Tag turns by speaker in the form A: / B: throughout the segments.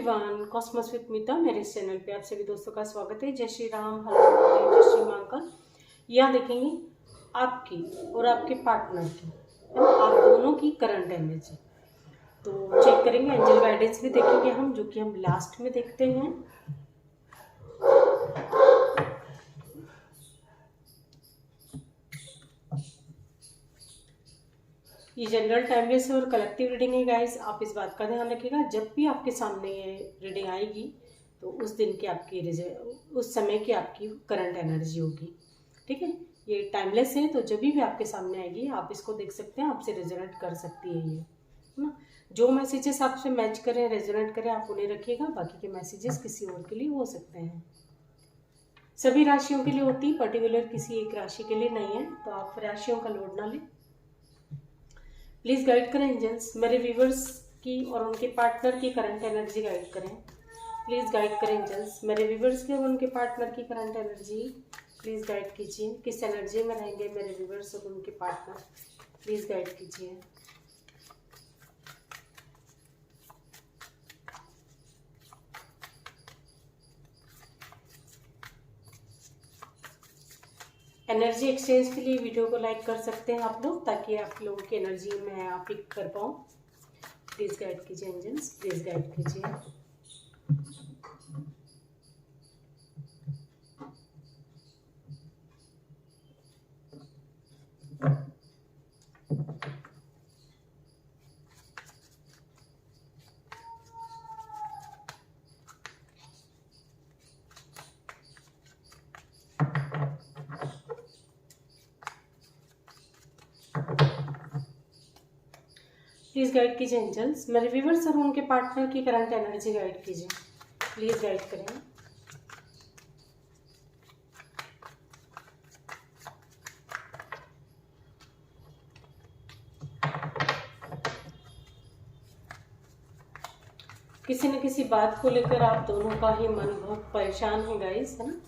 A: Everyone, Cosmos with मीता मेरे इस channel पे आप सभी दोस्तों का स्वागत है। जय श्री राम, हर हर महादेव, जय श्री महाकाल। यहाँ देखेंगे आपकी और आपके पार्टनर की, आप दोनों की करंट एनर्जी तो चेक करेंगे। एंजल गाइडेंस भी देखेंगे हम, जो कि हम लास्ट में देखते हैं। ये जनरल टाइमलेस है और कलेक्टिव रीडिंग है गाइस। आप इस बात का ध्यान रखिएगा, जब भी आपके सामने ये रीडिंग आएगी तो उस दिन की आपकी उस समय की आपकी करंट एनर्जी होगी, ठीक है। ये टाइमलेस है तो जब भी आपके सामने आएगी आप इसको देख सकते हैं, आपसे रेजोनेट कर सकती है ये, है ना। जो मैसेजेस आपसे मैच करें, रेजोनेट करें, आप उन्हें रखिएगा। बाकी के मैसेजेस किसी और के लिए हो सकते हैं, सभी राशियों के लिए होती, पर्टिकुलर किसी एक राशि के लिए नहीं है, तो आप राशियों का लोड ना लें। प्लीज़ गाइड करें एंजल्स, मेरे व्यूवर्स की और उनके पार्टनर की करंट एनर्जी गाइड करें। प्लीज़ गाइड करें एंजल्स, मेरे व्यूवर्स की और उनके पार्टनर की करंट एनर्जी प्लीज़ गाइड कीजिए। किस एनर्जी में रहेंगे मेरे व्यूवर्स और उनके पार्टनर, प्लीज़ गाइड कीजिए। एनर्जी एक्सचेंज के लिए वीडियो को लाइक कर सकते हैं आप लोग, ताकि आप लोगों की एनर्जी मैं पिक कर पाऊँ। प्लीज़ गाइड कीजिए एंजल्स, प्लीज़ गाइड कीजिए। प्लीज़ गाइड कीजिए एंजल्स, मेरे व्यूवर्स और उनके पार्टनर की करंट एनर्जी गाइड कीजिए। प्लीज़ गाइड करें। किसी न किसी बात को लेकर आप दोनों का ही मन बहुत परेशान है गाइस, है ना।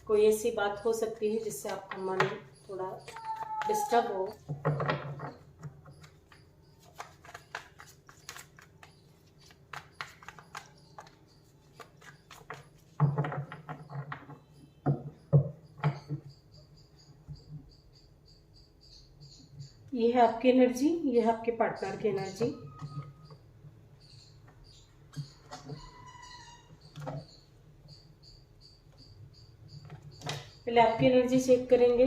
A: कोई ऐसी बात हो सकती है जिससे आपका मन थोड़ा डिस्टर्ब हो। ये है आपकी एनर्जी, ये है आपके पार्टनर की एनर्जी। पहले आपकी एनर्जी चेक करेंगे।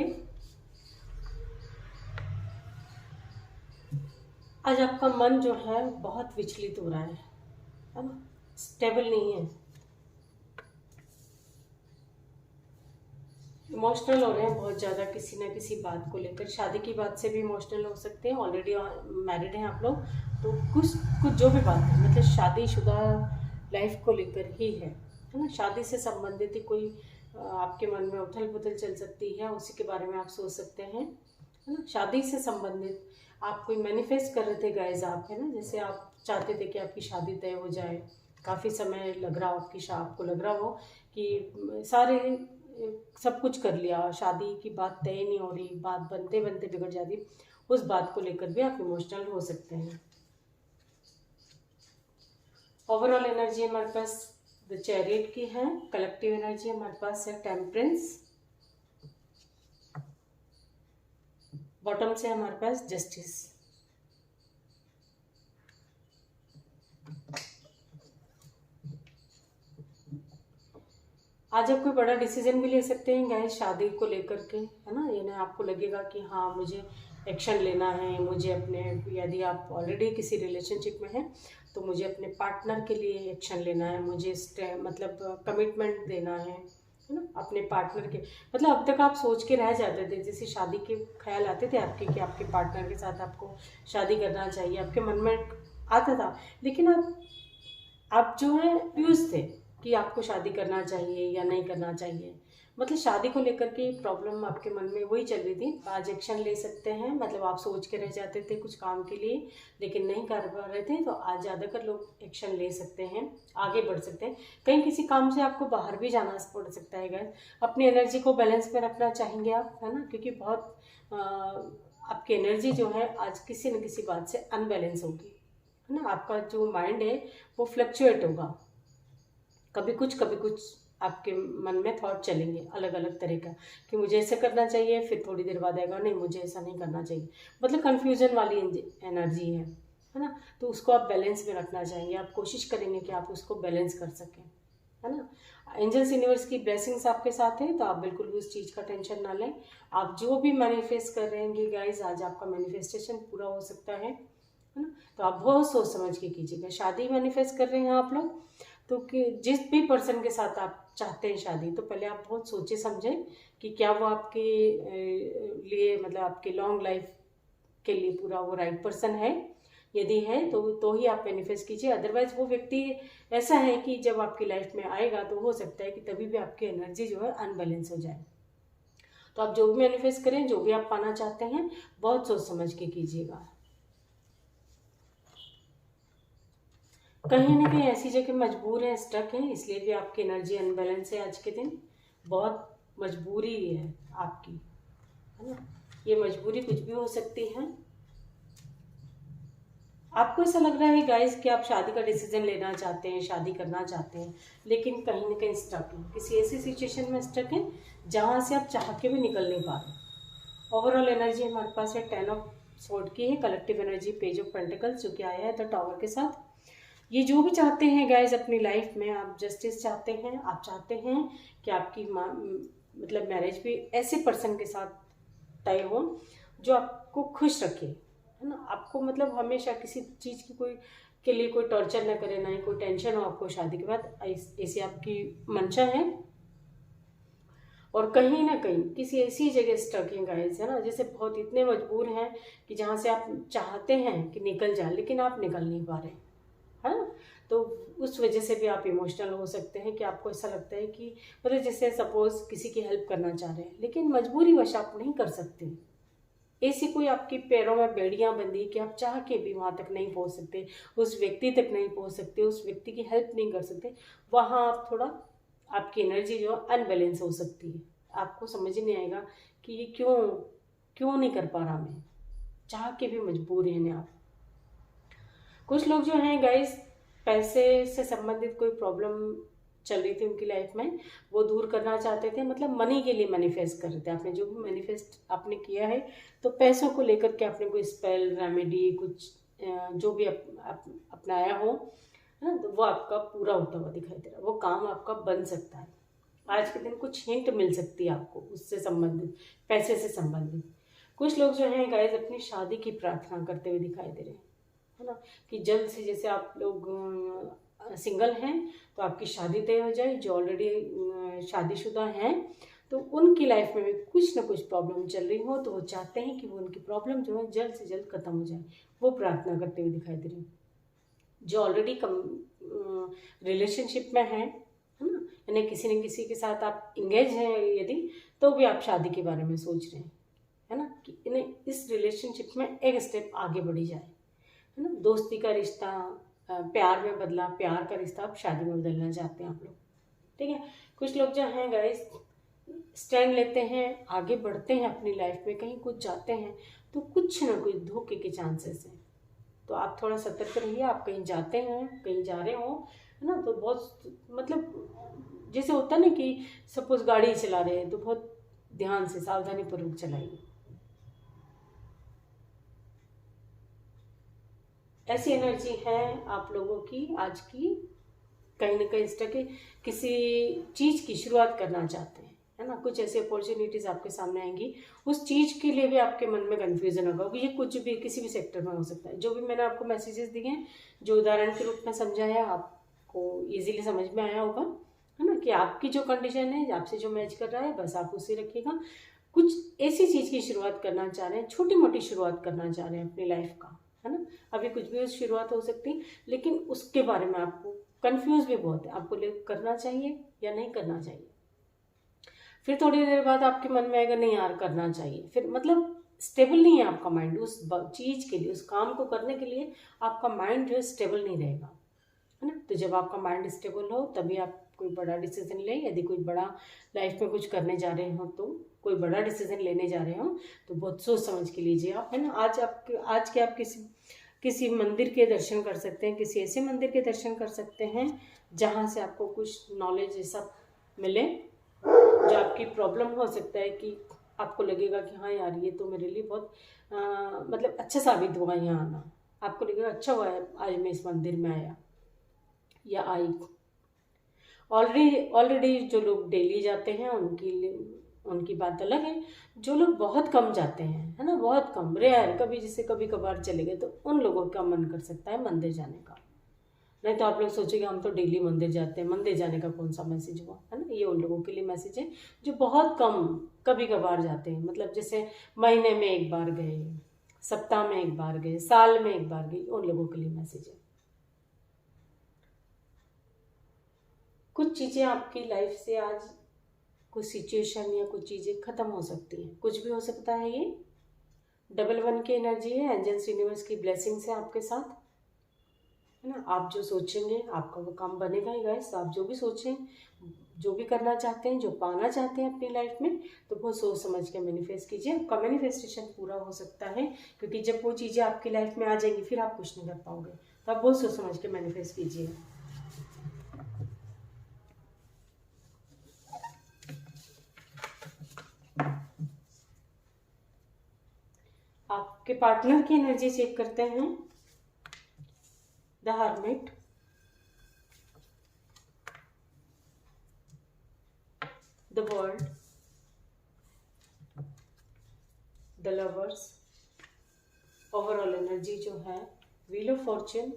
A: आज आपका मन जो है बहुत विचलित हो रहा है ना, स्टेबल नहीं है, इमोशनल हो रहे हैं बहुत ज़्यादा किसी ना किसी बात को लेकर। शादी की बात से भी इमोशनल हो सकते हैं, ऑलरेडी मैरिड हैं आप लोग तो कुछ जो भी बात है, मतलब शादीशुदा लाइफ को लेकर ही है ना। शादी से संबंधित ही कोई आपके मन में उथल पुथल चल सकती है, उसी के बारे में आप सोच सकते हैं, है ना। शादी से संबंधित आप कोई मैनिफेस्ट कर रहे थे गाइस आप, है ना। जैसे आप चाहते थे कि आपकी शादी तय हो जाए, काफ़ी समय लग रहा हो, आपको लग रहा हो कि सारे सब कुछ कर लिया, शादी की बात तय नहीं हो रही, बात बनते बनते बिगड़ जाती, उस बात को लेकर भी आप इमोशनल हो सकते हैं। ओवरऑल एनर्जी हमारे पास द चैरियट की है। कलेक्टिव एनर्जी हमारे पास है टेम्परेंस। बॉटम से हमारे पास जस्टिस। आज आप कोई बड़ा डिसीजन भी ले सकते हैं गाइस शादी को लेकर के, है ना। ये ना आपको लगेगा कि हाँ मुझे एक्शन लेना है, मुझे अपने, यदि आप ऑलरेडी किसी रिलेशनशिप में हैं तो मुझे अपने पार्टनर के लिए एक्शन लेना है, मुझे मतलब कमिटमेंट देना है ना अपने पार्टनर के। मतलब अब तक आप सोच के रह जाते थे, जैसे शादी के ख्याल आते थे आपके कि आपके पार्टनर के साथ आपको शादी करना चाहिए, आपके मन में आता था, लेकिन आप जो है कंफ्यूज थे कि आपको शादी करना चाहिए या नहीं करना चाहिए। मतलब शादी को लेकर के प्रॉब्लम आपके मन में वही चल रही थी। आज एक्शन ले सकते हैं, मतलब आप सोच के रह जाते थे कुछ काम के लिए लेकिन नहीं कर पा रहे थे, तो आज ज़्यादातर लोग एक्शन ले सकते हैं, आगे बढ़ सकते हैं। कहीं किसी काम से आपको बाहर भी जाना पड़ सकता है गाइस। अपनी एनर्जी को बैलेंस में रखना चाहेंगे आप, है ना, क्योंकि बहुत आपकी एनर्जी जो है आज किसी न किसी बात से अनबैलेंस होगी, है ना। आपका जो माइंड है वो फ्लक्चुएट होगा, कभी कुछ आपके मन में थॉट चलेंगे अलग अलग तरह का, कि मुझे ऐसे करना चाहिए, फिर थोड़ी देर बाद आएगा नहीं मुझे ऐसा नहीं करना चाहिए। मतलब कन्फ्यूजन वाली एनर्जी है ना। तो उसको आप बैलेंस में रखना चाहेंगे, आप कोशिश करेंगे कि आप उसको बैलेंस कर सकें, है ना। एंजल्स यूनिवर्स की ब्लेसिंग्स आपके साथ है, तो आप बिल्कुल भी उस चीज़ का टेंशन ना लें। आप जो भी मैनिफेस्ट कर रहे हैं गाइज, आज आपका मैनिफेस्टेशन पूरा हो सकता है ना। तो आप बहुत सोच समझ के कीजिएगा। शादी मैनिफेस्ट कर रहे हैं आप लोग, तो कि जिस भी पर्सन के साथ आप चाहते हैं शादी, तो पहले आप बहुत सोचे समझें कि क्या वो आपके लिए, मतलब आपके लॉन्ग लाइफ के लिए पूरा वो राइट पर्सन है। यदि है तो ही आप मैनिफेस्ट कीजिए। अदरवाइज वो व्यक्ति ऐसा है कि जब आपकी लाइफ में आएगा तो हो सकता है कि तभी भी आपकी एनर्जी जो है अनबैलेंस हो जाए। तो आप जो भी मैनिफेस्ट करें, जो भी आप पाना चाहते हैं, बहुत सोच समझ के कीजिएगा। कहीं ना कहीं ऐसी जगह मजबूर है, स्टक है, इसलिए भी आपकी एनर्जी अनबैलेंस है आज के दिन। बहुत मजबूरी है आपकी, है ना। ये मजबूरी कुछ भी हो सकती है। आपको ऐसा लग रहा है गाइस कि आप शादी का डिसीजन लेना चाहते हैं, शादी करना चाहते हैं, लेकिन कहीं ना कहीं स्टक है, किसी ऐसी सिचुएशन में स्टक है जहां से आप चाह के भी निकल नहीं पा रहे। ओवरऑल एनर्जी हमारे पास है 10 ऑफ स्वॉर्ड की है, collective energy page of pentacles जो कि आया है द टावर के साथ। ये जो भी चाहते हैं गाइज अपनी लाइफ में, आप जस्टिस चाहते हैं, आप चाहते हैं कि आपकी मतलब मैरिज भी ऐसे पर्सन के साथ तय हो जो आपको खुश रखे, है ना। आपको मतलब हमेशा किसी चीज़ की कोई के लिए कोई टॉर्चर ना करे, ना ही कोई टेंशन हो आपको शादी के बाद, ऐसी आपकी मंशा है। और कहीं ना कहीं किसी ऐसी जगह स्टक है गाइस, है ना, जैसे बहुत इतने मजबूर हैं कि जहाँ से आप चाहते हैं कि निकल जाए लेकिन आप निकल नहीं पा रहे, है ना। तो उस वजह से भी आप इमोशनल हो सकते हैं कि आपको ऐसा लगता है कि मतलब जैसे सपोज किसी की हेल्प करना चाह रहे हैं लेकिन मजबूरी वश आप नहीं कर सकते। ऐसी कोई आपकी पैरों में बेड़ियां बंधी कि आप चाह के भी वहां तक नहीं पहुंच सकते, उस व्यक्ति तक नहीं पहुंच सकते, उस व्यक्ति की हेल्प नहीं कर सकते। वहां आप थोड़ा, आपकी एनर्जी जो अनबैलेंस हो सकती है। आपको समझ नहीं आएगा कि ये क्यों क्यों नहीं कर पा रहा, मैं चाह के भी मजबूर हैं आप। कुछ लोग जो हैं गाइस, पैसे से संबंधित कोई प्रॉब्लम चल रही थी उनकी लाइफ में, वो दूर करना चाहते थे, मतलब मनी के लिए मैनिफेस्ट कर रहे थे। आपने जो भी मैनिफेस्ट आपने किया है, तो पैसों को लेकर के आपने कोई स्पेल रेमेडी कुछ जो भी अपनाया हो, है ना, तो वो आपका पूरा होता हुआ दिखाई दे रहा है। वो काम आपका बन सकता है। आज के दिन कुछ हिंट मिल सकती है आपको उससे संबंधित, पैसे से संबंधित। कुछ लोग जो हैं गाइस अपनी शादी की प्रार्थना करते हुए दिखाई दे रहे हैं, है ना, कि जल्द से, जैसे आप लोग सिंगल हैं तो आपकी शादी तय हो जाए, जो ऑलरेडी शादीशुदा हैं तो उनकी लाइफ में भी कुछ ना कुछ प्रॉब्लम चल रही हो, तो वो चाहते हैं कि वो उनकी प्रॉब्लम जो है जल्द से जल्द खत्म हो जाए, वो प्रार्थना करते हुए दिखाई दे रही हैं। जो ऑलरेडी रिलेशनशिप में है ना, यानी किसी न किसी के साथ आप इंगेज हैं यदि, तो भी आप शादी के बारे में सोच रहे हैं, है ना, कि इन्हें इस रिलेशनशिप में एक स्टेप आगे बढ़ी जाए, है ना। दोस्ती का रिश्ता प्यार में बदला, प्यार का रिश्ता आप शादी में बदलना चाहते हैं आप लोग, ठीक है। कुछ लोग जो हैं गाइस स्टैंड लेते हैं, आगे बढ़ते हैं अपनी लाइफ में, कहीं कुछ जाते हैं तो कुछ ना कुछ धोखे के चांसेस हैं। तो आप थोड़ा सतर्क रहिए। आप कहीं जाते हैं, कहीं जा रहे हो, है ना, तो बहुत मतलब जैसे होता है ना कि सपोज गाड़ी चला रहे हैं तो बहुत ध्यान से सावधानी पूर्वक चलाइए। ऐसी एनर्जी है आप लोगों की आज की, कहीं ना कहीं स्टक है, किसी चीज़ की शुरुआत करना चाहते हैं, है ना। कुछ ऐसी अपॉर्चुनिटीज़ आपके सामने आएंगी, उस चीज़ के लिए भी आपके मन में कन्फ्यूजन होगा कि ये कुछ भी किसी भी सेक्टर में हो सकता है। जो भी मैंने आपको मैसेजेस दिए हैं, जो उदाहरण के रूप में समझाया, आपको ईजिली समझ में आया होगा, है ना, कि आपकी जो कंडीशन है, आपसे जो मैच कर रहा है, बस आप उसे रखिएगा। कुछ ऐसी चीज़ की शुरुआत करना चाह रहे हैं, छोटी मोटी शुरुआत करना चाह रहे हैं अपनी लाइफ का, है ना। अभी कुछ भी शुरुआत हो सकती, लेकिन उसके बारे में आपको कंफ्यूज भी बहुत है, आपको करना चाहिए या नहीं करना चाहिए। फिर थोड़ी देर बाद आपके मन में आएगा नहीं यार करना चाहिए, फिर मतलब स्टेबल नहीं है आपका माइंड उस चीज़ के लिए, उस काम को करने के लिए आपका माइंड जो है स्टेबल नहीं रहेगा, है ना। तो जब आपका माइंड स्टेबल हो तभी आप कोई बड़ा डिसीजन लें। यदि कोई बड़ा लाइफ में कुछ करने जा रहे हो, तो कोई बड़ा डिसीजन लेने जा रहे हो तो बहुत सोच समझ के लीजिए आप, है ना। आज के आप किसी किसी मंदिर के दर्शन कर सकते हैं, किसी ऐसे मंदिर के दर्शन कर सकते हैं जहाँ से आपको कुछ नॉलेज ऐसा मिले जो आपकी प्रॉब्लम हो सकता है कि आपको लगेगा कि हाँ यार ये तो मेरे लिए बहुत मतलब अच्छा साबित हुआ यहाँ आना। आपको लगेगा अच्छा हुआ है आज मैं इस मंदिर में आया या आई। ऑलरेडी जो लोग डेली जाते हैं उनकी बात अलग है। जो लोग बहुत कम जाते हैं, है ना, बहुत कम, रेयर, कभी जैसे कभी कभार चले गए, तो उन लोगों का मन कर सकता है मंदिर जाने का। नहीं तो आप लोग सोचेंगे हम तो डेली मंदिर जाते हैं, मंदिर जाने का कौन सा मैसेज हुआ, है ना। ये उन लोगों के लिए मैसेज है जो बहुत कम कभी कभार जाते हैं, मतलब जैसे महीने में एक बार गए, सप्ताह में एक बार गए, साल में एक बार गए, उन लोगों के लिए मैसेज है। कुछ चीज़ें आपकी लाइफ से आज कुछ सिचुएशन या कुछ चीज़ें ख़त्म हो सकती हैं, कुछ भी हो सकता है। ये 11 की एनर्जी है, एंजल्स यूनिवर्स की ब्लेसिंग्स है आपके साथ, है ना। आप जो सोचेंगे आपका वो काम बनेगा ही गाइस। आप जो भी सोचें, जो भी करना चाहते हैं, जो पाना चाहते हैं अपनी लाइफ में, तो वो सोच समझ के मैनिफेस्ट कीजिए। आपका मैनिफेस्टेशन पूरा हो सकता है, क्योंकि जब वो चीज़ें आपकी लाइफ में आ जाएंगी फिर आप कुछ नहीं कर पाओगे। तो आप बहुत सोच समझ के मैनिफेस्ट कीजिए। आपके पार्टनर की एनर्जी चेक करते हैं। The hermit, the world, the lovers, overall energy जो है, wheel of fortune,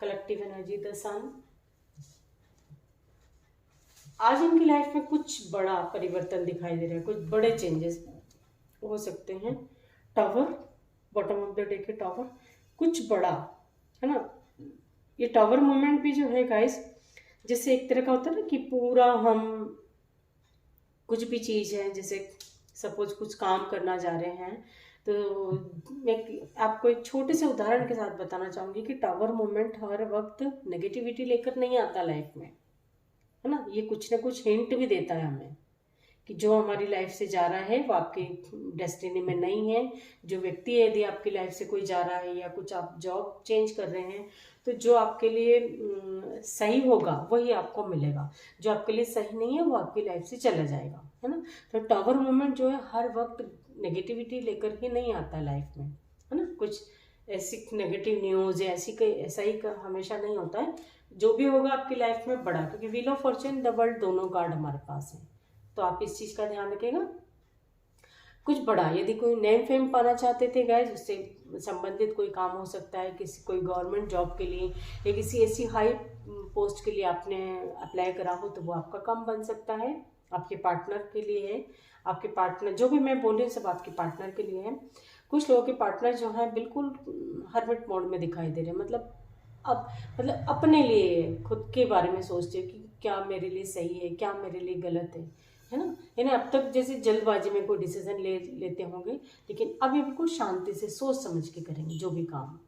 A: collective energy, the sun. आज इनकी लाइफ में कुछ बड़ा परिवर्तन दिखाई दे रहा है, कुछ बड़े चेंजेस हो सकते हैं। Tower, bottom of the day के टावर, कुछ बड़ा, है ना। ये टावर मोमेंट भी जो है गाइस, जैसे एक तरह का होता है ना कि पूरा हम कुछ भी चीज़ है, जैसे सपोज कुछ काम करना जा रहे हैं, तो मैं आपको एक छोटे से उदाहरण के साथ बताना चाहूँगी कि टावर मोमेंट हर वक्त नेगेटिविटी लेकर नहीं आता लाइफ में, है ना। ये कुछ ना कुछ हिंट भी देता है हमें कि जो हमारी लाइफ से जा रहा है वो आपकी डेस्टिनी में नहीं है। जो व्यक्ति है, यदि आपकी लाइफ से कोई जा रहा है या कुछ आप जॉब चेंज कर रहे हैं, तो जो आपके लिए सही होगा वही आपको मिलेगा, जो आपके लिए सही नहीं है वो आपकी लाइफ से चला जाएगा, है ना। तो टावर मोमेंट जो है हर वक्त नेगेटिविटी लेकर ही नहीं आता लाइफ में, है ना। कुछ ऐसी नेगेटिव न्यूज़ या ऐसा ही हमेशा नहीं होता है। जो भी होगा आपकी लाइफ में बड़ा, क्योंकि wheel of Fortune, the world, दोनों कार्ड हमारे पास हैं, तो आप इस चीज़ का ध्यान रखिएगा। कुछ बड़ा, यदि कोई नेम फेम पाना चाहते थे गाइस, उससे संबंधित कोई काम हो सकता है, किसी कोई गवर्नमेंट जॉब के लिए या किसी ऐसी हाई पोस्ट के लिए आपने अप्लाई करा हो, तो वो आपका काम बन सकता है। आपके पार्टनर के लिए है, आपके पार्टनर, जो भी मैं बोल रही हूँ सब आपके पार्टनर के लिए है। कुछ लोगों के पार्टनर जो हैं बिल्कुल हर्मिट मोड में दिखाई दे रहे हैं, मतलब अपने लिए, खुद के बारे में सोचते हैं कि क्या मेरे लिए सही है, क्या मेरे लिए गलत है ना। यानी अब तक जैसे जल्दबाजी में कोई डिसीजन लेते होंगे, लेकिन अब ये बिल्कुल शांति से सोच समझ के करेंगे जो भी काम।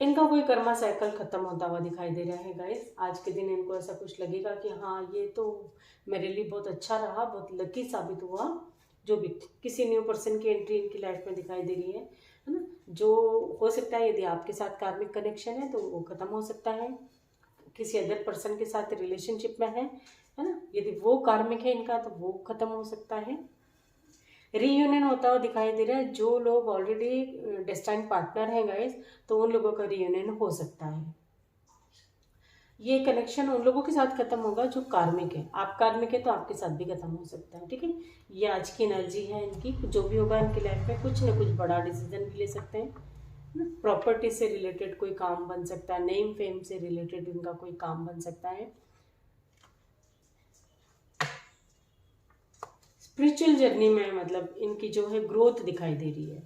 A: इनका कोई कर्मा साइकिल खत्म होता हुआ दिखाई दे रहा है गाइस। आज के दिन इनको ऐसा कुछ लगेगा कि हाँ ये तो मेरे लिए बहुत अच्छा रहा, बहुत लकी साबित हुआ। जो भी किसी न्यू पर्सन की एंट्री इनकी लाइफ में दिखाई दे रही है ना। जो हो सकता है, यदि आपके साथ कार्मिक कनेक्शन है तो वो खत्म हो सकता है, किसी अदर पर्सन के साथ रिलेशनशिप में है ना। यदि वो कार्मिक है इनका तो वो खत्म हो सकता है। रीयूनियन होता हुआ दिखाई दे रहा है। जो लोग ऑलरेडी डेस्टाइन पार्टनर हैं गाइस, तो उन लोगों का रीयूनियन हो सकता है। ये कनेक्शन उन लोगों के साथ खत्म होगा जो कार्मिक है। आप कार्मिक है तो आपके साथ भी खत्म हो सकता है, ठीक है। ये आज की एनर्जी है इनकी। जो भी होगा इनकी लाइफ में कुछ ना कुछ बड़ा डिसीजन भी ले सकते हैं। प्रॉपर्टी से रिलेटेड कोई काम बन सकता है, नेम फेम से रिलेटेड इनका कोई काम बन सकता है। स्पिरिचुअल जर्नी में मतलब इनकी जो है ग्रोथ दिखाई दे रही है।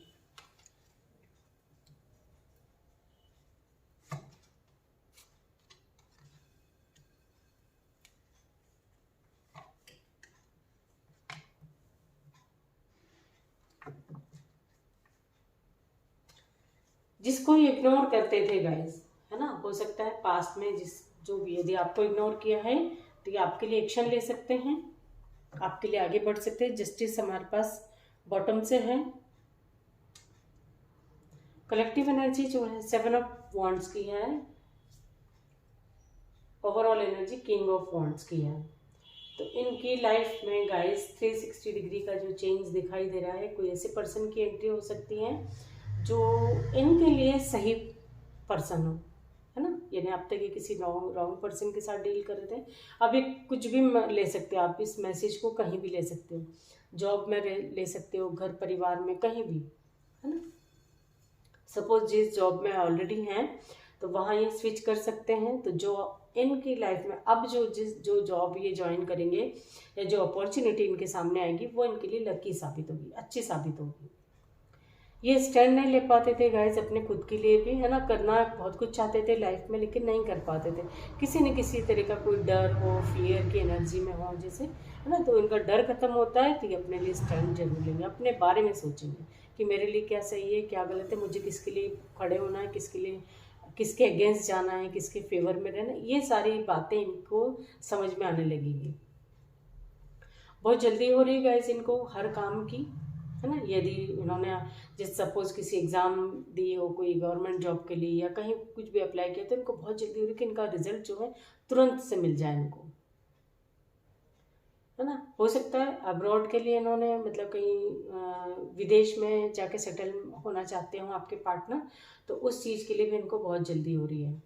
A: जिसको इग्नोर करते थे गाइस, है ना, हो सकता है पास्ट में जो भी, यदि आपको इग्नोर किया है तो ये आपके लिए एक्शन ले सकते हैं, आपके लिए आगे बढ़ सकते हैं। जस्टिस हमारे पास बॉटम से है, कलेक्टिव एनर्जी जो है 7 ऑफ वॉन्ड्स की है, overall energy king of wands की है। तो इनकी लाइफ में गाइस 360 डिग्री का जो चेंज दिखाई दे रहा है। कोई ऐसे पर्सन की एंट्री हो सकती है जो इनके लिए सही पर्सन हो, है ना। यानी अब तक ये किसी रॉन्ग पर्सन के साथ डील कर रहे थे, अब ये कुछ भी ले सकते हो आप, इस मैसेज को कहीं भी ले सकते हो, जॉब में ले सकते हो, घर परिवार में, कहीं भी, है ना। सपोज जिस जॉब में ऑलरेडी हैं तो वहाँ ये स्विच कर सकते हैं। तो जो इनकी लाइफ में अब जो जॉब ये ज्वाइन करेंगे या जो अपॉर्चुनिटी इनके सामने आएगी वो इनके लिए लकी साबित होगी, अच्छी साबित होगी। ये स्टैंड नहीं ले पाते थे गाइस अपने खुद के लिए भी, है ना। करना बहुत कुछ चाहते थे लाइफ में लेकिन नहीं कर पाते थे, किसी न किसी तरह का कोई डर हो, फियर की एनर्जी में हो जैसे, है ना। तो इनका डर खत्म होता है तो ये अपने लिए स्टैंड जरूर लेंगे, अपने बारे में सोचेंगे कि मेरे लिए क्या सही है, क्या गलत है, मुझे किसके लिए खड़े होना है, किसके अगेंस्ट जाना है, किसके फेवर में रहना, ये सारी बातें इनको समझ में आने लगेगी। बहुत जल्दी हो रही है गाइस इनको हर काम की, है ना। यदि इन्होंने जैसे सपोज किसी एग्ज़ाम दी हो, कोई गवर्नमेंट जॉब के लिए या कहीं कुछ भी अप्लाई किया तो इनको बहुत जल्दी हो रही है कि इनका रिजल्ट जो है तुरंत से मिल जाए इनको, है ना। हो सकता है अब्रॉड के लिए इन्होंने मतलब कहीं विदेश में जाके सेटल होना चाहते हो आपके पार्टनर, तो उस चीज़ के लिए भी इनको बहुत जल्दी हो रही है।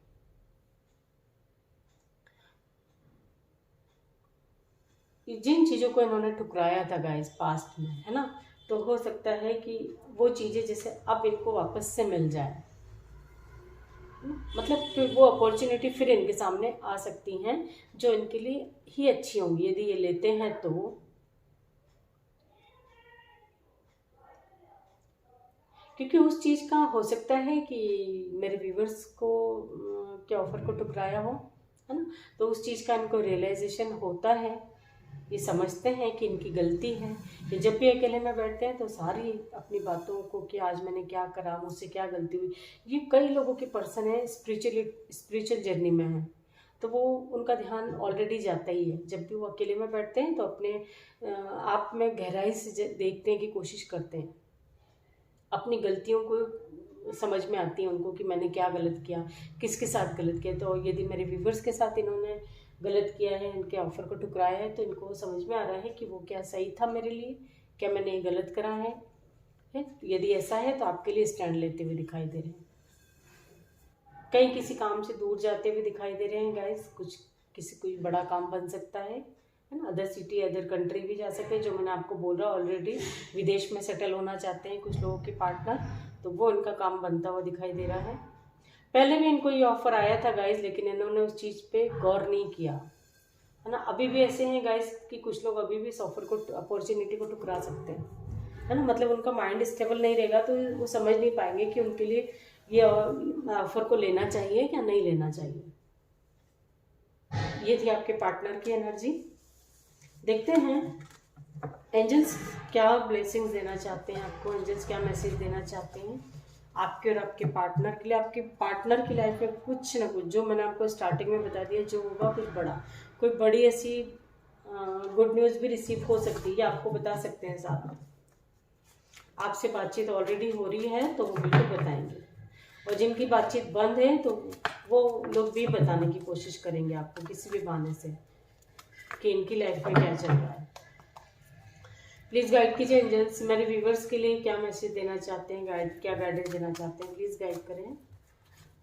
A: जिन चीज़ों को इन्होंने ठुकराया था गाइस पास्ट में, है ना, तो हो सकता है कि वो चीज़ें जैसे अब इनको वापस से मिल जाए, मतलब कि वो अपॉर्चुनिटी फिर इनके सामने आ सकती हैं जो इनके लिए ही अच्छी होंगी यदि ये लेते हैं तो। क्योंकि उस चीज़ का हो सकता है कि मेरे व्यूवर्स को क्या ऑफर को ठुकराया हो, है ना। तो उस चीज़ का इनको रियलाइजेशन होता है, ये समझते हैं कि इनकी गलती है। ये जब भी अकेले में बैठते हैं तो सारी अपनी बातों को कि आज मैंने क्या करा, मुझसे क्या गलती हुई, ये कई लोगों की पर्सन है स्पिरिचुअल जर्नी में है तो वो उनका ध्यान ऑलरेडी जाता ही है। जब भी वो अकेले में बैठते हैं तो अपने आप में गहराई से देखने की कोशिश करते हैं, अपनी गलतियों को समझ में आती है उनको कि मैंने क्या गलत किया, किसके साथ गलत किया। तो यदि मेरे व्यूवर्स के साथ इन्होंने गलत किया है, इनके ऑफर को ठुकराया है, तो इनको समझ में आ रहा है कि वो क्या सही था मेरे लिए, क्या मैंने गलत करा है। यदि ऐसा है तो आपके लिए स्टैंड लेते हुए दिखाई दे रहे हैं। कहीं किसी काम से दूर जाते हुए दिखाई दे रहे हैं गाइस, कोई बड़ा काम बन सकता है ना। अदर सिटी, अदर कंट्री भी जा सके, जो मैंने आपको बोला ऑलरेडी, विदेश में सेटल होना चाहते हैं कुछ लोगों के पार्टनर, तो वो इनका काम बनता हुआ दिखाई दे रहा है। पहले भी इनको ये ऑफर आया था गाइस लेकिन इन्होंने उस चीज़ पे गौर नहीं किया, है ना। अभी भी ऐसे हैं गाइस कि कुछ लोग अभी भी इस ऑफर को, अपॉर्चुनिटी को ठुकरा सकते हैं, है ना। मतलब उनका माइंड स्टेबल नहीं रहेगा तो वो समझ नहीं पाएंगे कि उनके लिए ये ऑफर को लेना चाहिए या नहीं लेना चाहिए। ये थी आपके पार्टनर की एनर्जी। देखते हैं एंजल्स क्या ब्लेसिंग्स देना चाहते हैं आपको, एंजल्स क्या मैसेज देना चाहते हैं आपके और आपके पार्टनर के लिए। आपके पार्टनर की लाइफ में कुछ ना कुछ, जो मैंने आपको स्टार्टिंग में बता दिया, जो होगा कुछ बड़ा, कोई बड़ी ऐसी गुड न्यूज़ भी रिसीव हो सकती है, ये आपको बता सकते हैं साथ। आपसे बातचीत ऑलरेडी हो रही है तो वो बिल्कुल बताएंगे, और जिनकी बातचीत बंद है तो वो लोग भी बताने की कोशिश करेंगे आपको किसी भी बहाने से कि इनकी लाइफ में क्या चल रहा है। प्लीज़ गाइड कीजिए एंजल्स, मेरे व्यूवर्स के लिए क्या मैसेज देना चाहते हैं, क्या गाइडेंस देना चाहते हैं, प्लीज़ गाइड करें,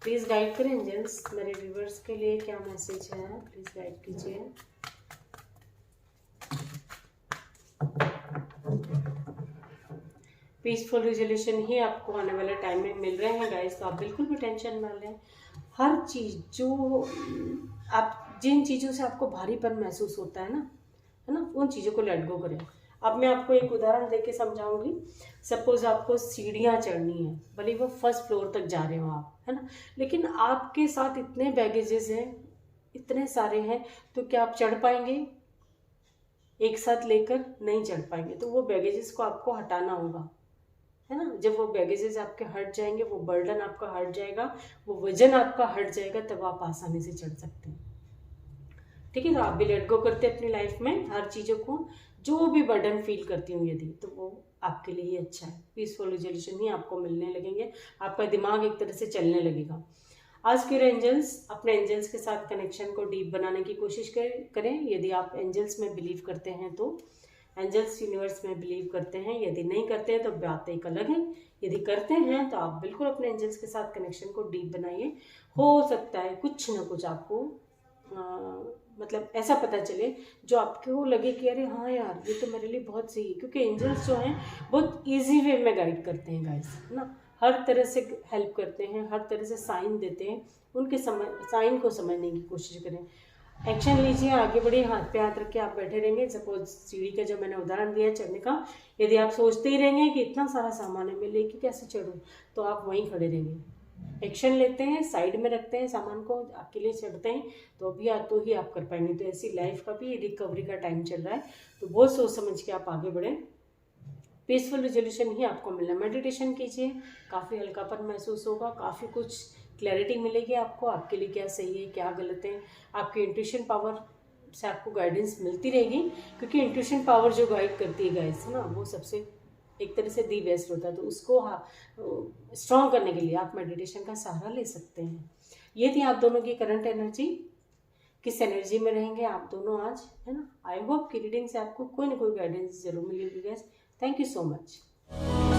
A: प्लीज़ गाइड करें एंजल्स, मेरे व्यूवर्स के लिए क्या मैसेज है, प्लीज़ गाइड कीजिए। पीसफुल रिजोल्यूशन ही आपको आने वाले टाइम में मिल रहे हैं गाइस, तो आप बिल्कुल भी टेंशन ना लें। हर चीज़ जो आप, जिन चीज़ों से आपको भारीपन महसूस होता है ना, उन चीज़ों को लेट गो करें। अब मैं आपको एक उदाहरण देके समझाऊंगी। सपोज आपको सीढ़ियाँ चढ़नी है, भले वो फर्स्ट फ्लोर तक जा रहे हो आप, है ना, लेकिन आपके साथ इतने बैगेजेस हैं, इतने सारे हैं, तो क्या आप चढ़ पाएंगे? एक साथ लेकर नहीं चढ़ पाएंगे। तो वो बैगेजेस को आपको हटाना होगा, है ना। जब वो बैगेजेस आपके हट जाएंगे, वो बर्डन आपका हट जाएगा, वो वजन आपका हट जाएगा, तब आप आसानी से चढ़ सकते हैं। ठीक है, तो आप भी लेट गो करते हैं अपनी लाइफ में हर चीज़ों को, जो भी बर्डन फील करती हूँ यदि, तो वो आपके लिए ही अच्छा है। पीसफुल रिजोल्यूशन ही आपको मिलने लगेंगे, आपका दिमाग एक तरह से चलने लगेगा। आस्क योर एंजल्स, अपने एंजल्स के साथ कनेक्शन को डीप बनाने की कोशिश करें। यदि आप एंजल्स में बिलीव करते हैं तो एंजल्स यूनिवर्स में बिलीव करते हैं, यदि नहीं करते हैं तो बात एक अलग है। यदि करते हैं तो आप बिल्कुल अपने एंजल्स के साथ कनेक्शन को डीप बनाइए। हो सकता है कुछ ना कुछ आपको मतलब ऐसा पता चले जो आपको लगे कि अरे हाँ यार ये तो मेरे लिए बहुत सही है, क्योंकि एंजल्स जो हैं बहुत इजी वे में गाइड करते हैं गाइस, है ना। हर तरह से हेल्प करते हैं, हर तरह से साइन देते हैं। उनके साइन को समझने की कोशिश करें, एक्शन लीजिए, आगे बढ़िए, हाथ पे हाथ रख के आप बैठे रहेंगे। सपोज सीढ़ी का जो मैंने उदाहरण दिया चढ़ने का, यदि आप सोचते ही रहेंगे कि इतना सारा सामान है मैं लेके कैसे चढ़ूँ, तो आप वहीं खड़े रहेंगे। एक्शन लेते हैं, साइड में रखते हैं सामान को, अकेले चढ़ते हैं, तो अभी तो ही आप कर पाएंगे। तो ऐसी लाइफ का भी रिकवरी का टाइम चल रहा है, तो बहुत सोच समझ के आप आगे बढ़ें। पीसफुल रिजोल्यूशन ही आपको मिलना। मेडिटेशन कीजिए, काफ़ी हल्कापन महसूस होगा, काफ़ी कुछ क्लैरिटी मिलेगी आपको, आपके लिए क्या सही है क्या गलत है। आपकी इंट्यूशन पावर से आपको गाइडेंस मिलती रहेगी, क्योंकि इंट्यूशन पावर जो गाइड करती है गाइस, है ना, वो सबसे एक तरह से दी बेस्ट होता है। तो उसको स्ट्रॉन्ग करने के लिए आप मेडिटेशन का सहारा ले सकते हैं। ये थी आप दोनों की करंट एनर्जी, किस एनर्जी में रहेंगे आप दोनों आज, है ना। आई होप कि रीडिंग से आपको कोई ना कोई गाइडेंस जरूर मिलेगी guys. Thank you so much.